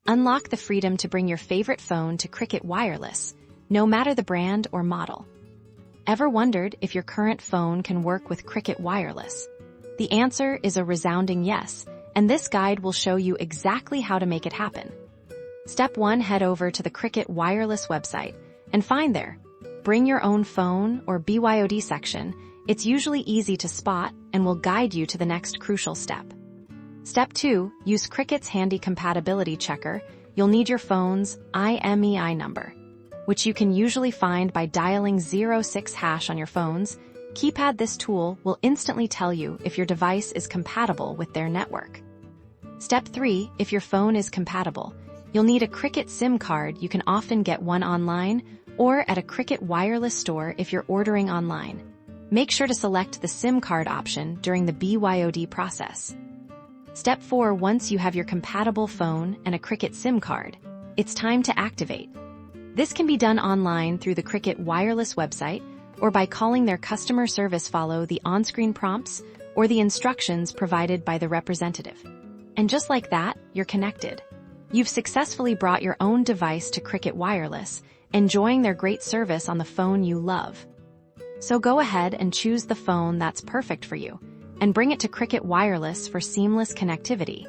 Unlock the freedom to bring your favorite phone to Cricket Wireless, no matter the brand or model. Ever wondered if your current phone can work with Cricket Wireless? The answer is a resounding yes, and this guide will show you exactly how to make it happen. Step 1. Head over to the Cricket Wireless website and find their Bring Your Own Phone or BYOD section. It's usually easy to spot and will guide you to the next crucial step. Step 2. Use Cricket's handy compatibility checker. You'll need your phone's IMEI number, which you can usually find by dialing 06# on your phone's keypad. This tool will instantly tell you if your device is compatible with their network. Step 3. If your phone is compatible, you'll need a Cricket SIM card. You can often get one online or at a Cricket Wireless store if you're ordering online. Make sure to select the SIM card option during the BYOD process. Step 4. Once you have your compatible phone and a Cricket SIM card, it's time to activate. This can be done online through the Cricket Wireless website or by calling their customer service. Follow the on-screen prompts or the instructions provided by the representative. And just like that, you're connected. You've successfully brought your own device to Cricket Wireless, enjoying their great service on the phone you love. So go ahead and choose the phone that's perfect for you, and bring it to Cricket Wireless for seamless connectivity.